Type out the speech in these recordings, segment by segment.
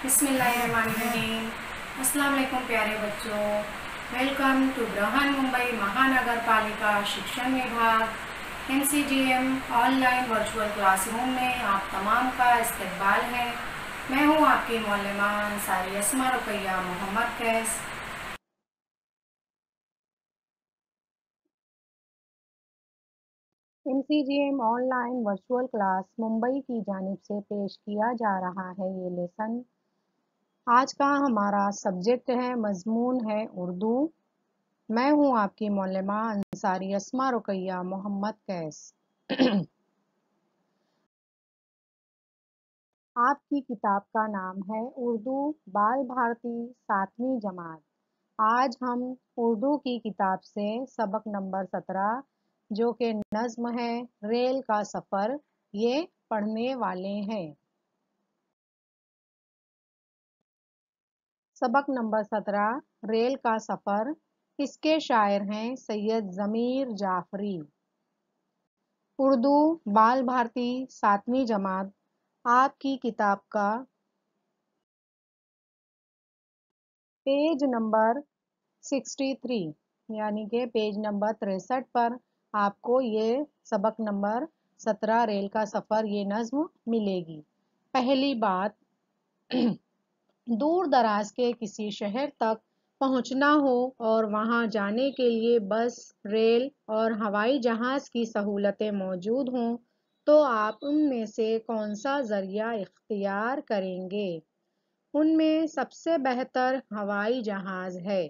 बिस्मिल्लाहिर्रहमानिर्रहीम। अस्सलाम वालेकुम प्यारे बच्चों, वेलकम टू बृहन मुंबई महानगर पालिका शिक्षण विभाग MCGM ऑनलाइन वर्चुअल क्लासरूम में आप तमाम का इस्तकबाल है। मैं हूँ आपकी मौलमा अंसारी अस्मा रुकैया मोहम्मद कैस। MCGM online virtual class Mumbai की जानिब से पेश किया जा रहा है ये लेसन। आज का हमारा सब्जेक्ट है, मजमून है उर्दू। मैं हूँ आपकी मौलमा अंसारी अस्मा रुकैया मोहम्मद कैस। आपकी किताब का नाम है उर्दू बाल भारती 7वीं जमात। आज हम उर्दू की किताब से सबक नंबर 17 जो कि नज़्म है रेल का सफ़र, ये पढ़ने वाले हैं। सबक नंबर 17 रेल का सफ़र। इसके शायर हैं सैयद ज़मीर जाफरी। उर्दू बाल भारती 7वीं जमात आपकी किताब का पेज नंबर 63 यानी कि पेज नंबर 63 पर आपको ये सबक नंबर 17 रेल का सफ़र ये नज़्म मिलेगी। पहली बात, दूर दराज के किसी शहर तक पहुंचना हो और वहां जाने के लिए बस, रेल और हवाई जहाज़ की सहूलतें मौजूद हों तो आप उनमें से कौन सा ज़रिया इख्तियार करेंगे? उनमें सबसे बेहतर हवाई जहाज़ है,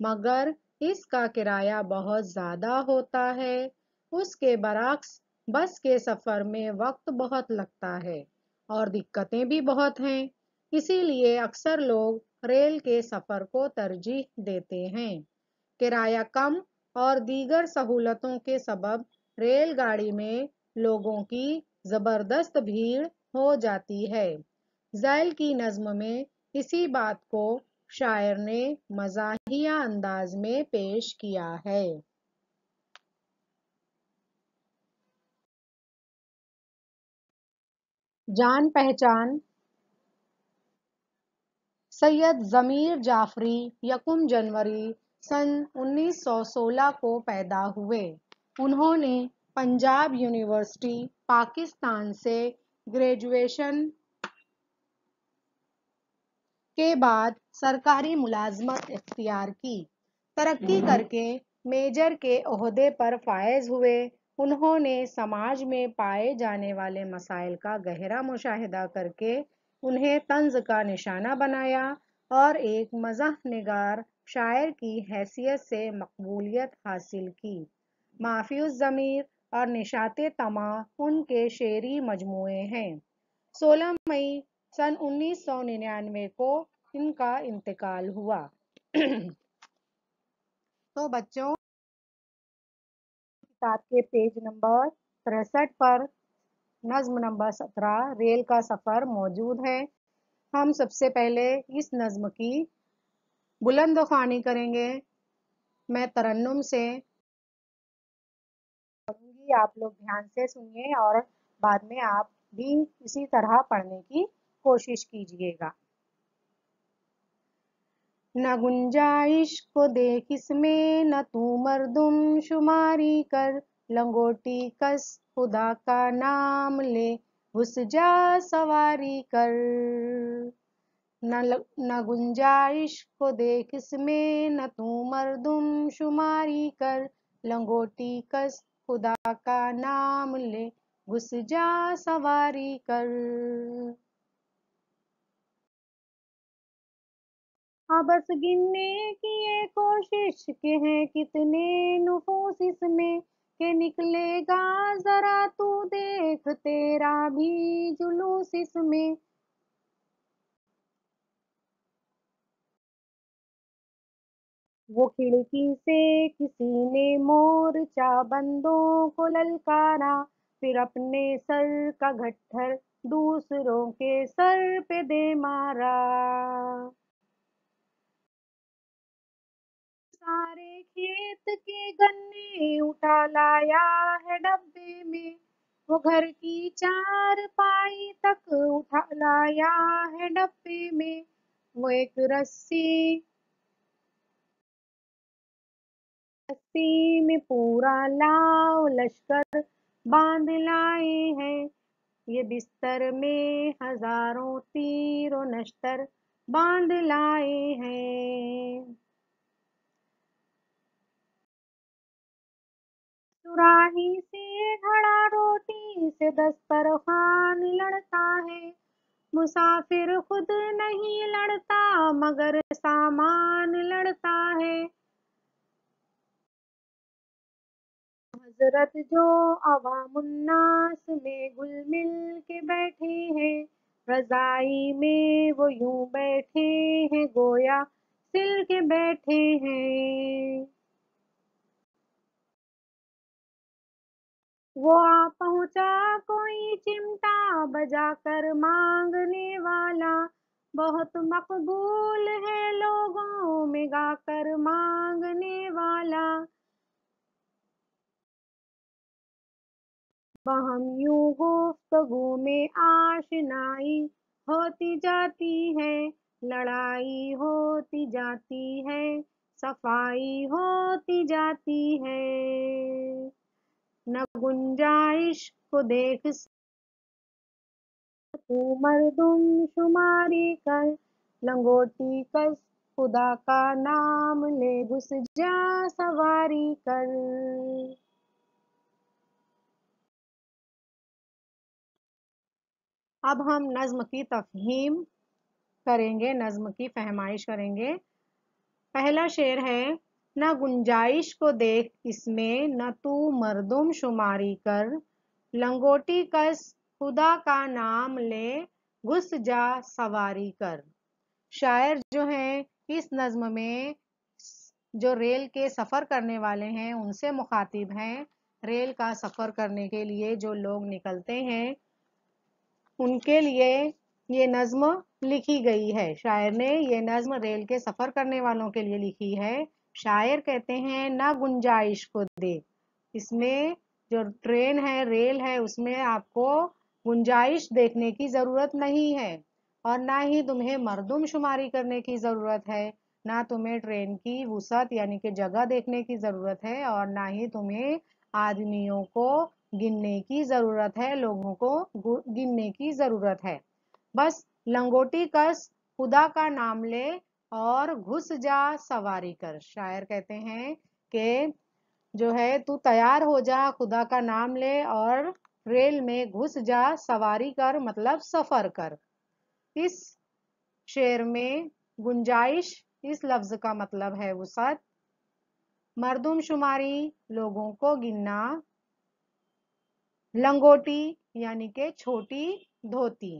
मगर इसका किराया बहुत ज़्यादा होता है। उसके बरक्स बस के सफ़र में वक्त बहुत लगता है और दिक्कतें भी बहुत हैं। इसीलिए अक्सर लोग रेल के सफ़र को तरजीह देते हैं। किराया कम और दीगर सहूलतों के सबब रेलगाड़ी में लोगों की ज़बरदस्त भीड़ हो जाती है। ज़ैल की नज़्म में इसी बात को शायर ने मज़ाहिया अंदाज में पेश किया है। जान पहचान। सैयद ज़मीर जाफरी 1 जनवरी सन 1916 को पैदा हुए। उन्होंने पंजाब यूनिवर्सिटी पाकिस्तान से ग्रेजुएशन के बाद सरकारी मुलाजमत इख्तियार की। तरक्की करके मेजर के ओहदे पर फायज हुए। उन्होंने समाज में पाए जाने वाले मसाइल का गहरा मुशाहिदा करके उन्हें तंज का निशाना बनाया और एक मज़ाह निगार शायर की हैसियत से मकबूलियत हासिल की। माफ़ियुज़ ज़मीर और निशाते तमा उनके शेरी मजमूए हैं। 16 मई सन 1999 को इनका इंतकाल हुआ। तो बच्चों, किताब के पेज नंबर 63 पर नज़्म नंबर 17 रेल का सफ़र मौजूद है। हम सबसे पहले इस नज़्म की बुलंद ख्वानी करेंगे। मैं तरन्नुम से पढ़ूंगी, आप लोग ध्यान से सुनिए और बाद में आप भी इसी तरह पढ़ने की कोशिश कीजिएगा। न गुंजाइश को देख इसमें, न तू मर्दुम शुमारी कर, लंगोटी कस खुदा का नाम ले, घुस जा सवारी कर। न गुंजाइश को देख इसमें, न तू मर्दुम शुमारी कर, लंगोटी कस खुदा का नाम ले, घुस जा सवारी कर। हाँ बस गिनने की ये कोशिश के हैं कितने नुफूस इसमें, के निकलेगा जरा तू देख तेरा भी जुलूस इसमें। वो खिड़की से किसी ने मोर्चा बंदों को ललकारा, फिर अपने सर का गट्ठर दूसरों के सर पे दे मारा। सारे खेत के गन्ने उठा लाया है डब्बे में, वो घर की चारपाई तक उठा लाया है डब्बे में, वो एक रस्सी में पूरा लाव लश्कर बांध लाए हैं। ये बिस्तर में हजारों तीर और नश्तर बांध लाए हैं। सुराही से घड़ा रोटी से दस्तरखान लड़ता है, मुसाफिर खुद नहीं लड़ता मगर सामान लड़ता है। हजरत जो अवामुन्नास में घुल मिल के बैठे हैं, रजाई में वो यूं बैठे हैं गोया सिल के बैठे हैं। वो आ पहुंचा कोई चिमटा बजाकर मांगने वाला, बहुत मकबूल है लोगों में गाकर मांगने वाला। बहम यूं गुफ्तगू में आशनाई होती जाती है, लड़ाई होती जाती है, सफाई होती जाती है। न गुंजाइश को देख तू मर्दुम शुमारी कर, लंगोटी कस खुदा का नाम ले घुस जा सवारी कर। अब हम नज्म की तफहीम करेंगे, नज्म की फहमाइश करेंगे। पहला शेर है, न गुंजाइश को देख इसमें न तू मर्दुम शुमारी कर, लंगोटी कस खुदा का नाम ले घुस जा सवारी कर। शायर जो हैं इस नज्म में जो रेल के सफ़र करने वाले हैं उनसे मुखातिब हैं। रेल का सफ़र करने के लिए जो लोग निकलते हैं उनके लिए ये नज्म लिखी गई है। शायर ने ये नज्म रेल के सफ़र करने वालों के लिए लिखी है। शायर कहते हैं, ना गुंजाइश को दे, इसमें जो ट्रेन है रेल है उसमें आपको गुंजाइश देखने की ज़रूरत नहीं है, और ना ही तुम्हें मर्दुम शुमारी करने की ज़रूरत है। ना तुम्हें ट्रेन की वुसअत यानी कि जगह देखने की ज़रूरत है, और ना ही तुम्हें आदमियों को गिनने की ज़रूरत है, लोगों को गिनने की ज़रूरत है। बस लंगोटी कस खुदा का नाम ले और घुस जा सवारी कर। शायर कहते हैं कि जो है तू तैयार हो जा, खुदा का नाम ले और रेल में घुस जा सवारी कर, मतलब सफ़र कर। इस शेर में गुंजाइश इस लफ्ज़ का मतलब है वुसअत, मर्दुम शुमारी लोगों को गिनना, लंगोटी यानी कि छोटी धोती।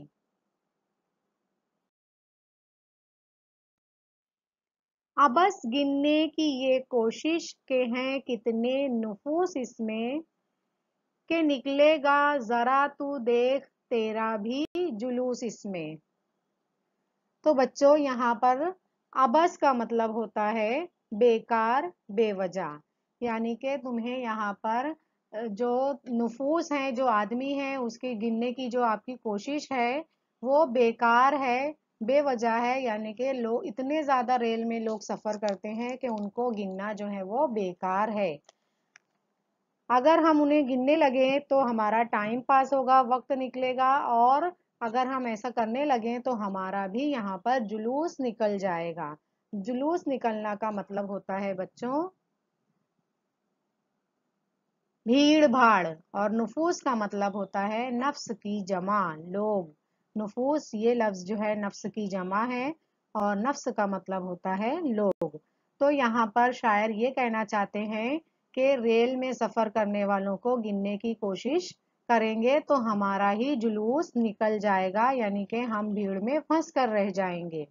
अबस गिनने की ये कोशिश के हैं कितने नुफूस इसमें, के निकलेगा जरा तू देख तेरा भी जुलूस इसमें। तो बच्चों यहाँ पर अबस का मतलब होता है बेकार बेवजह, यानी कि तुम्हें यहाँ पर जो नुफूस हैं जो आदमी हैं उसके गिनने की जो आपकी कोशिश है वो बेकार है, बेवजह है। यानी कि लोग इतने ज़्यादा रेल में लोग सफ़र करते हैं कि उनको गिनना जो है वो बेकार है। अगर हम उन्हें गिनने लगे तो हमारा टाइम पास होगा, वक्त निकलेगा, और अगर हम ऐसा करने लगे तो हमारा भी यहाँ पर जुलूस निकल जाएगा। जुलूस निकलना का मतलब होता है बच्चों भीड़ भाड़, और नुफूस का मतलब होता है नफ्स की जमा, लोग। नुफूस ये लफ्ज़ जो है नफ्स की जमा है, और नफ्स का मतलब होता है लोग। तो यहाँ पर शायर ये कहना चाहते हैं कि रेल में सफ़र करने वालों को गिनने की कोशिश करेंगे तो हमारा ही जुलूस निकल जाएगा, यानी कि हम भीड़ में फंस कर रह जाएंगे।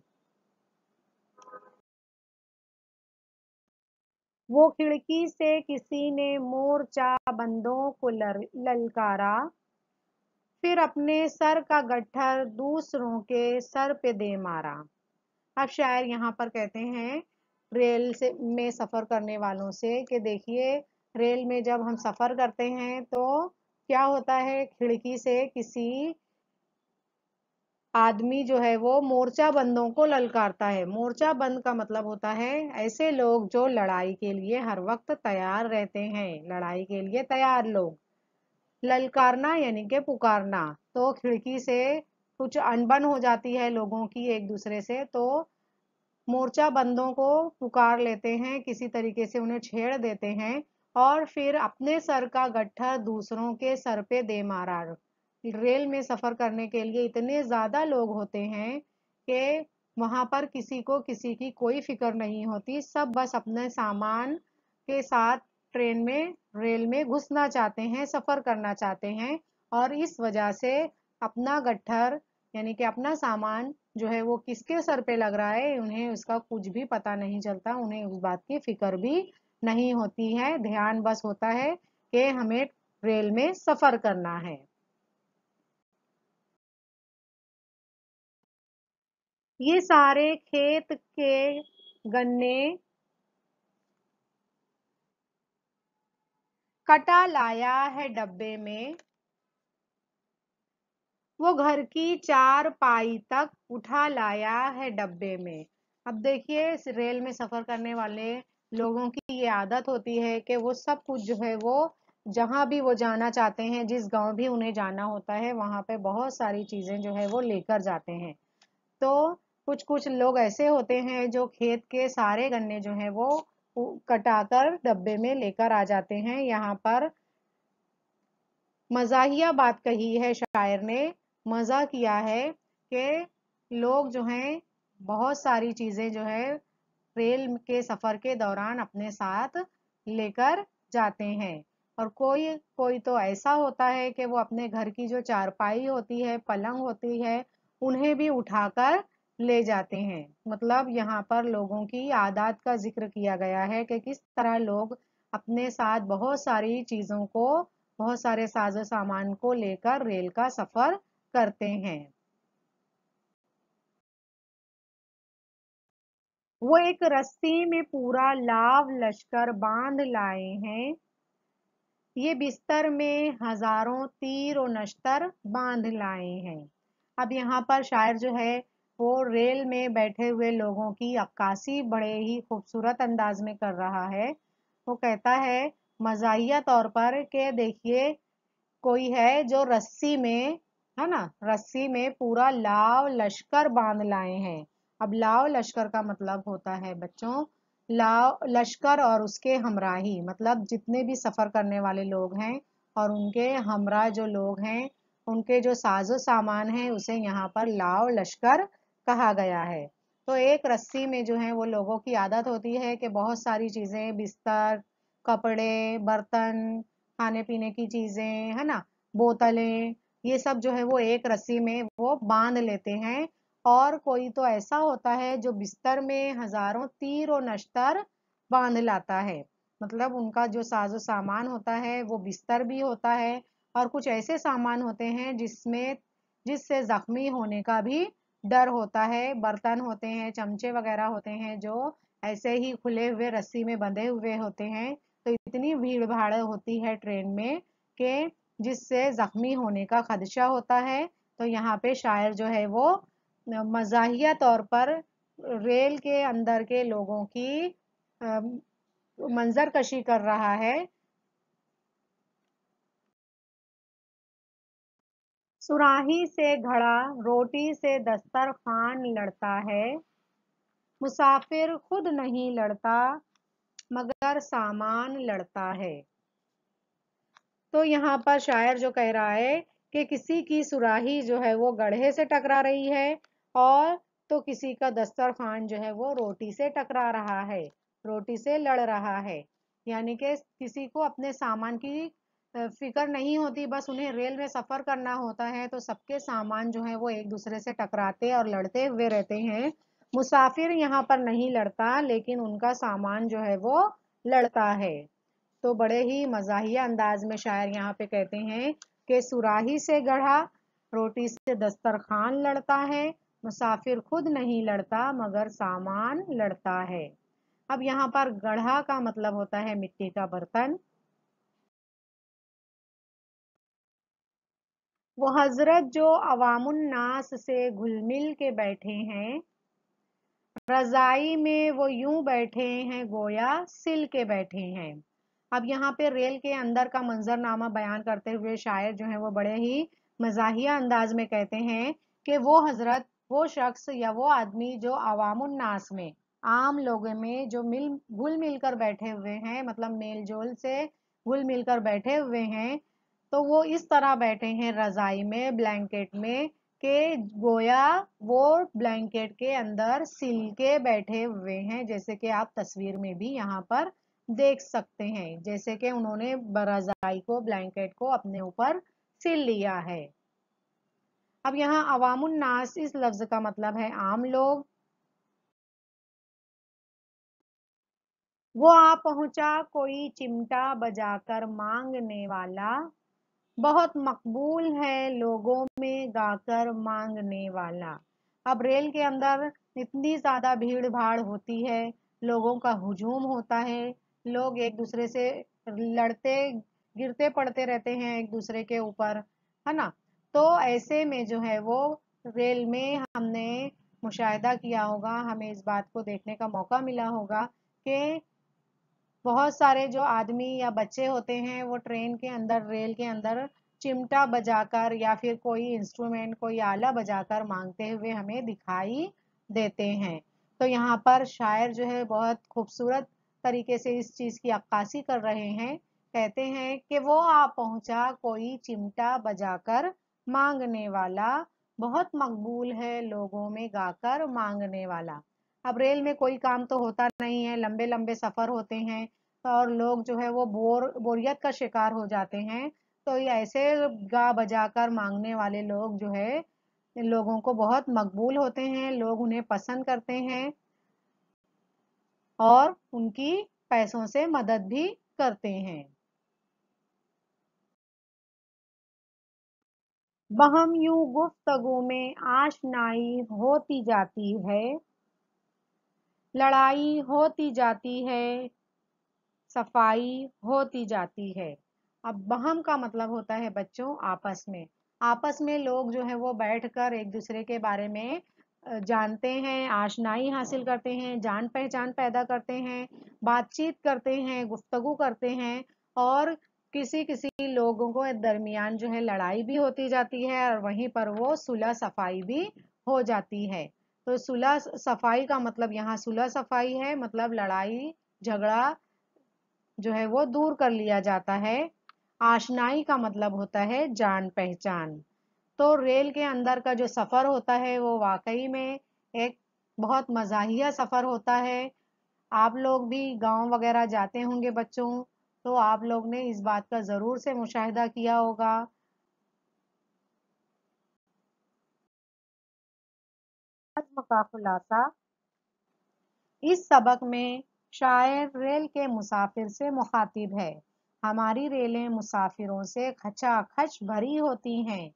वो खिड़की से किसी ने मोर्चा बंदों को ललकारा, फिर अपने सर का गट्ठर दूसरों के सर पे दे मारा। अब शायर यहाँ पर कहते हैं रेल से में सफ़र करने वालों से कि देखिए रेल में जब हम सफ़र करते हैं तो क्या होता है, खिड़की से किसी आदमी जो है वो मोर्चा बंदों को ललकारता है। मोर्चा बंद का मतलब होता है ऐसे लोग जो लड़ाई के लिए हर वक्त तैयार रहते हैं, लड़ाई के लिए तैयार लोग। ललकारना यानी कि पुकारना। तो खिड़की से कुछ अनबन हो जाती है लोगों की एक दूसरे से, तो मोर्चा बंदों को पुकार लेते हैं, किसी तरीके से उन्हें छेड़ देते हैं और फिर अपने सर का गट्ठर दूसरों के सर पे दे मारा। रेल में सफर करने के लिए इतने ज्यादा लोग होते हैं कि वहां पर किसी को किसी की कोई फिक्र नहीं होती, सब बस अपने सामान के साथ ट्रेन में रेल में घुसना चाहते हैं, सफर करना चाहते हैं और इस वजह से अपना गट्ठर यानी कि अपना सामान जो है वो किसके सर पे लग रहा है उन्हें उसका कुछ भी पता नहीं चलता, उन्हें उस बात की फिक्र भी नहीं होती है। ध्यान बस होता है कि हमें रेल में सफर करना है। ये सारे खेत के गन्ने कटा लाया है डब्बे में, वो घर की चार पाई तक उठा लाया है डब्बे में। अब देखिए इस रेल में सफर करने वाले लोगों की ये आदत होती है कि वो सब कुछ जो है वो जहां भी वो जाना चाहते हैं, जिस गांव भी उन्हें जाना होता है वहां पे बहुत सारी चीजें जो है वो लेकर जाते हैं। तो कुछ कुछ लोग ऐसे होते हैं जो खेत के सारे गन्ने जो है वो कटाकर डब्बे में लेकर आ जाते हैं। यहाँ पर मजाहिया बात कही है शायर ने, मजा किया है कि लोग जो हैं बहुत सारी चीजें जो है रेल के सफर के दौरान अपने साथ लेकर जाते हैं। और कोई कोई तो ऐसा होता है कि वो अपने घर की जो चारपाई होती है, पलंग होती है, उन्हें भी उठाकर ले जाते हैं। मतलब यहाँ पर लोगों की आदत का जिक्र किया गया है कि किस तरह लोग अपने साथ बहुत सारी चीजों को, बहुत सारे साजो सामान को लेकर रेल का सफर करते हैं। वो एक रस्सी में पूरा लाव लश्कर बांध लाए हैं, ये बिस्तर में हजारों तीर और नश्तर बांध लाए हैं। अब यहाँ पर शायर जो है वो रेल में बैठे हुए लोगों की अक्कासी बड़े ही खूबसूरत अंदाज में कर रहा है। वो कहता है मजाहिया तौर पर कि देखिए कोई है जो रस्सी में, है ना, रस्सी में पूरा लाव लश्कर बांध लाए हैं। अब लाव लश्कर का मतलब होता है बच्चों, लाव लश्कर और उसके हमराही, मतलब जितने भी सफर करने वाले लोग हैं और उनके हमरा जो लोग हैं, उनके जो साजो सामान है, उसे यहाँ पर लाव लश्कर कहा गया है। तो एक रस्सी में जो है वो लोगों की आदत होती है कि बहुत सारी चीजें, बिस्तर, कपड़े, बर्तन, खाने पीने की चीजें, है ना, बोतलें, ये सब जो है वो एक रस्सी में वो बांध लेते हैं। और कोई तो ऐसा होता है जो बिस्तर में हजारों तीर और नश्तर बांध लाता है। मतलब उनका जो साजो सामान होता है वो बिस्तर भी होता है और कुछ ऐसे सामान होते हैं जिसमें जिससे जख्मी होने का भी डर होता है। बर्तन होते हैं, चमचे वगैरह होते हैं जो ऐसे ही खुले हुए रस्सी में बंधे हुए होते हैं। तो इतनी भीड़ भाड़ होती है ट्रेन में कि जिससे जख्मी होने का खदशा होता है। तो यहाँ पे शायर जो है वो मजाहिया तौर पर रेल के अंदर के लोगों की मंजर कशी कर रहा है। सुराही से घड़ा, रोटी से दस्तरखान लड़ता है, मुसाफिर खुद नहीं लड़ता मगर सामान लड़ता है। तो यहाँ पर शायर जो कह रहा है कि किसी की सुराही जो है वो गढ़े से टकरा रही है और तो किसी का दस्तरखान जो है वो रोटी से टकरा रहा है, रोटी से लड़ रहा है। यानी कि किसी को अपने सामान की फिक्र नहीं होती, बस उन्हें रेल में सफर करना होता है तो सबके सामान जो है वो एक दूसरे से टकराते और लड़ते हुए रहते हैं। मुसाफिर यहाँ पर नहीं लड़ता लेकिन उनका सामान जो है वो लड़ता है। तो बड़े ही मजाहिया अंदाज में शायर यहाँ पे कहते हैं कि सुराही से गढ़ा, रोटी से दस्तरखान लड़ता है, मुसाफिर खुद नहीं लड़ता मगर सामान लड़ता है। अब यहाँ पर गढ़ा का मतलब होता है मिट्टी का बर्तन। وہ حضرت جو عوام الناس سے گھل مل کے بیٹھے ہیں، رضائی میں وہ یوں بیٹھے ہیں گویا سل کے بیٹھے ہیں۔ اب یہاں پہ ریل کے اندر کا منظرنامہ بیان کرتے ہوئے شاعر جو ہے وہ بڑے ہی مزاحیہ انداز میں کہتے ہیں کہ وہ حضرت، وہ شخص یا وہ آدمی جو عوام الناس میں، عام لوگوں میں جو گھل مل کر بیٹھے ہوئے ہیں، مطلب میل جول سے گھل مل کر بیٹھے ہوئے ہیں، تو وہ اس طرح بیٹھے ہیں رضائی میں، بلینکٹ میں، کہ گویا وہ بلینکٹ کے اندر سل کے بیٹھے ہوئے ہیں، جیسے کہ آپ تصویر میں بھی یہاں پر دیکھ سکتے ہیں، جیسے کہ انہوں نے رضائی کو، بلینکٹ کو اپنے اوپر سل لیا ہے۔ اب یہاں عوام الناس اس لفظ کا مطلب ہے عام لوگ۔ وہ آ پہنچا کوئی چمٹا بجا کر مانگنے والا، بہت مقبول ہے لوگوں میں گا کر مانگنے والا۔ اب ریل کے اندر اتنی زیادہ بھیڑ بھاڑ ہوتی ہے، لوگوں کا ہجوم ہوتا ہے، لوگ ایک دوسرے سے لڑتے گرتے پڑتے رہتے ہیں ایک دوسرے کے اوپر، ہے نا؟ تو ایسے میں جو ہے وہ ریل میں ہم نے مشاہدہ کیا ہوگا، ہمیں اس بات کو دیکھنے کا موقع ملا ہوگا کہ بہت سارے جو آدمی یا بچے ہوتے ہیں وہ ٹرین کے اندر، ریل کے اندر چمٹا بجا کر یا پھر کوئی انسٹرومنٹ، کوئی آلہ بجا کر مانگتے ہوئے ہمیں دکھائی دیتے ہیں۔ تو یہاں پر شاعر جو ہے بہت خوبصورت طریقے سے اس چیز کی عکاسی کر رہے ہیں، کہتے ہیں کہ وہ آ پہنچا کوئی چمٹا بجا کر مانگنے والا، بہت مقبول ہے لوگوں میں گا کر مانگنے والا۔ اب ریل میں کوئی کام تو ہوتا نہیں ہے، لمبے لمبے سفر ہوتے ہیں اور لوگ جو ہے وہ بوریت کا شکار ہو جاتے ہیں، تو یہ ایسے گا بجا کر مانگنے والے لوگ جو ہے لوگوں کو بہت مقبول ہوتے ہیں، لوگ انہیں پسند کرتے ہیں اور ان کی پیسوں سے مدد بھی کرتے ہیں۔ بہم یوں گفتگو میں آشنائی ہوتی جاتی ہے، لڑائی ہوتی جاتی ہے، صفائی ہوتی جاتی ہے۔ اب بہم کا مطلب ہوتا ہے بچوں آپس میں، آپس میں لوگ جو ہے وہ بیٹھ کر ایک دوسرے کے بارے میں جانتے ہیں، آشنائی حاصل کرتے ہیں، جان پہچان پیدا کرتے ہیں، بات چیت کرتے ہیں، گفتگو کرتے ہیں، اور کسی کسی لوگوں کو درمیان جو ہے لڑائی بھی ہوتی جاتی ہے اور وہیں پر وہ صلح صفائی بھی ہو جاتی ہے۔ تو صلح صفائی کا مطلب یہاں صلح صفائی ہے، مطلب لڑائی جھگڑا جو ہے وہ دور کر لیا جاتا ہے۔ آشنائی کا مطلب ہوتا ہے جان پہچان۔ تو ریل کے اندر کا جو سفر ہوتا ہے وہ واقعی میں ایک بہت مزاحیہ سفر ہوتا ہے۔ آپ لوگ بھی گاؤں وغیرہ جاتے ہوں گے بچوں، تو آپ لوگ نے اس بات کا ضرور سے مشاہدہ کیا ہوگا۔ نظم کا خلاصہ، اس سبق میں شاعر ریل کے مسافر سے مخاطب ہے۔ ہماری ریلیں مسافروں سے کھچا کھچ بھری ہوتی ہیں،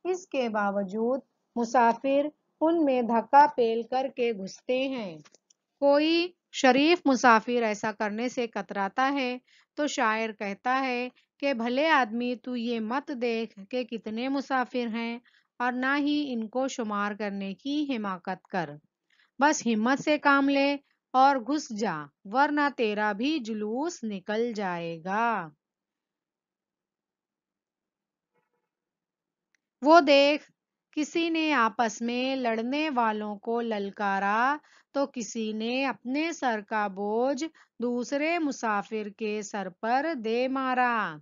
اس کے باوجود مسافر ان میں دھکا پیل کر کے گھستے ہیں۔ کوئی شریف مسافر ایسا کرنے سے کتراتا ہے تو شاعر کہتا ہے کہ بھلے آدمی تو یہ مت دیکھ کہ کتنے مسافر ہیں، اور نہ ہی ان کو شمار کرنے کی حماقت کر، بس ہمت سے کام لے اور گھس جا، ورنہ تیرا بھی جلوس نکل جائے گا۔ وہ دیکھ، کسی نے آپس میں لڑنے والوں کو للکارا تو کسی نے اپنے سر کا بوجھ دوسرے مسافر کے سر پر دے مارا،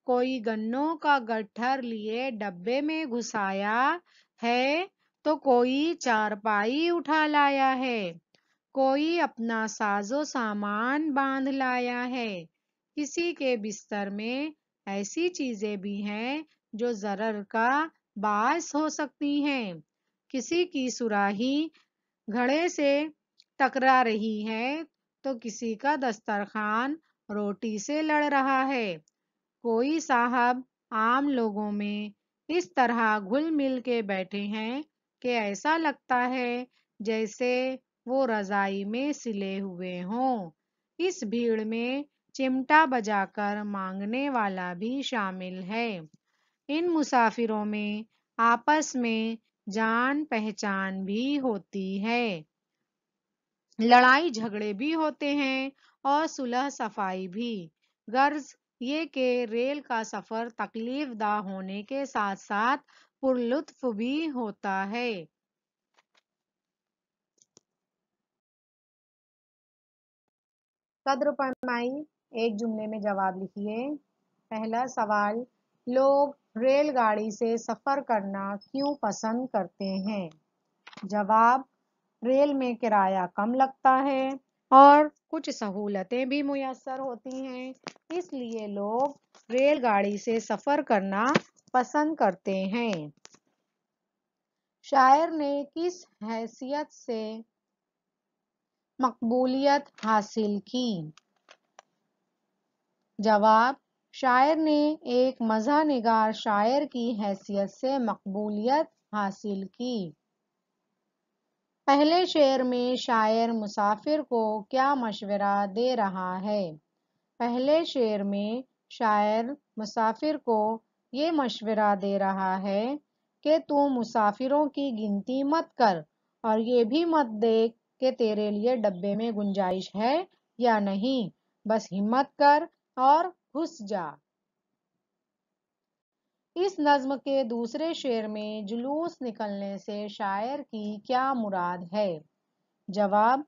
کوئی گنوں کا گٹھر لیے ڈبے میں گھسایا ہے تو کوئی چارپائی اٹھا لایا ہے، کوئی اپنا ساز و سامان باندھ لایا ہے، کسی کے بستر میں ایسی چیزیں بھی ہیں جو ضرر کا باعث ہو سکتی ہیں، کسی کی صراحی گھڑے سے ٹکرا رہی ہے تو کسی کا دسترخوان روٹی سے لڑ رہا ہے، کوئی صاحب عام لوگوں میں اس طرح گھل مل کے بیٹھے ہیں کہ ایسا لگتا ہے جیسے وہ رضائی میں سلے ہوئے ہوں۔ اس بھیڑ میں چمٹا بجا کر مانگنے والا بھی شامل ہے۔ ان مسافروں میں آپس میں جان پہچان بھی ہوتی ہے، لڑائی جھگڑے بھی ہوتے ہیں اور صلح صفائی بھی۔ غرض یہ کہ ریل کا سفر تکلیف دہ ہونے کے ساتھ ساتھ پرلطف بھی ہوتا ہے۔ قدر پیمائی، ایک جملے میں جواب لکھیے۔ پہلا سوال، لوگ ریل گاڑی سے سفر کرنا کیوں پسند کرتے ہیں؟ جواب، ریل میں کرایہ کم لگتا ہے اور کچھ سہولتیں بھی میسر ہوتی ہیں، اس لیے لوگ ریل گاڑی سے سفر کرنا پسند کرتے ہیں۔ شاعر نے کس حیثیت سے مقبولیت حاصل کی؟ جواب، شاعر نے ایک مزاح نگار شاعر کی حیثیت سے مقبولیت حاصل کی۔ پہلے شعر میں شاعر مسافر کو کیا مشورہ دے رہا ہے؟ پہلے شعر میں شاعر مسافر کو یہ مشورہ دے رہا ہے کہ تو مسافروں کی گنتی مت کر اور یہ بھی مت دیکھ کہ تیرے لیے ڈبے میں گنجائش ہے یا نہیں، بس ہمت کر اور گھس جا۔ اس نظم کے دوسرے شعر میں جلوس نکلنے سے شاعر کی کیا مراد ہے؟ جواب،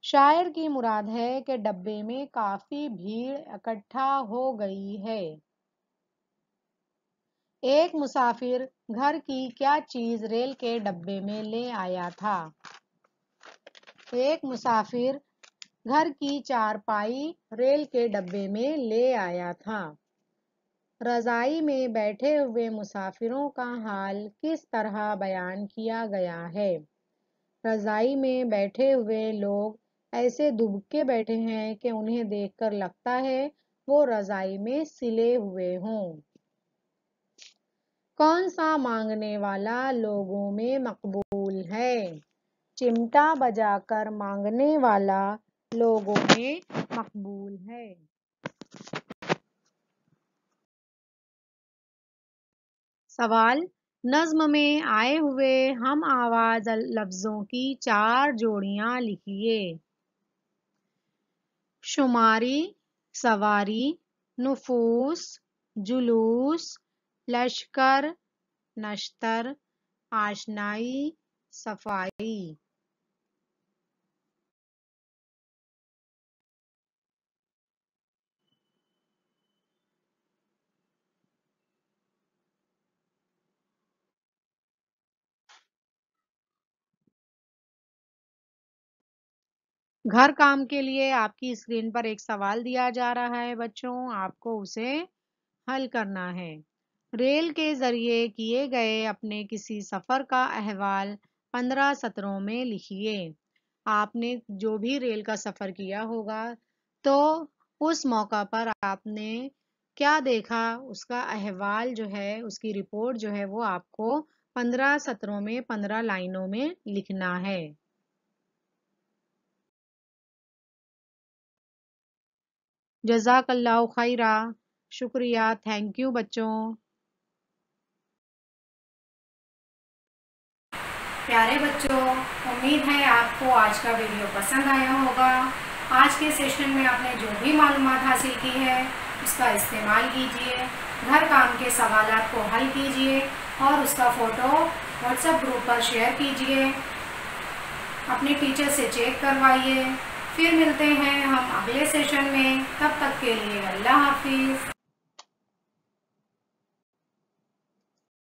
شاعر کی مراد ہے کہ ڈبے میں کافی بھیڑ اکٹھا ہو گئی ہے۔ ایک مسافر گھر کی کیا چیز ریل کے ڈبے میں لے آیا تھا؟ ایک مسافر گھر کی چارپائی ریل کے ڈبے میں لے آیا تھا۔ رضائی میں بیٹھے ہوئے مسافروں کا حال کس طرح بیان کیا گیا ہے؟ رضائی میں بیٹھے ہوئے لوگ ایسے دبکے بیٹھے ہیں کہ انہیں دیکھ کر لگتا ہے وہ رضائی میں سلے ہوئے ہوں۔ کون سا مانگنے والا لوگوں میں مقبول ہے؟ چمٹا بجا کر مانگنے والا لوگوں میں مقبول ہے۔ سوال، نظم میں آئے ہوئے ہم آواز لفظوں کی 4 جوڑیاں لکھیے۔ شماری، سواری، نفوس، جلوس، لشکر، نشتر، آشنائی، صفائی۔ گھر کام کے لیے آپ کی اسکرین پر ایک سوال دیا جا رہا ہے بچوں، آپ کو اسے حل کرنا ہے۔ ریل کے ذریعے کیے گئے اپنے کسی سفر کا احوال 15 سطروں میں لکھیے۔ آپ نے جو بھی ریل کا سفر کیا ہوگا تو اس موقع پر آپ نے کیا دیکھا، اس کا احوال جو ہے، اس کی رپورٹ جو ہے وہ آپ کو 15 سطروں میں 15 لائنوں میں لکھنا ہے۔ جزاک اللہ خیرہ، شکریہ، تھینک یو بچوں۔ پیارے بچوں، امید ہے آپ کو آج کا ویڈیو پسند آیا ہوگا۔ آج کے سیشن میں آپ نے جو بھی معلومات حاصل کی ہے اس کا استعمال کیجیے، گھر کام کے سوالات کو حل کیجیے اور اس کا فوٹو واٹس ایپ گروپ پر شیئر کیجیے، اپنے ٹیچر سے چیک کروائیے۔ پھر ملتے ہیں ہم اگلے سیشن میں، تب تک کے لیے اللہ حافظ۔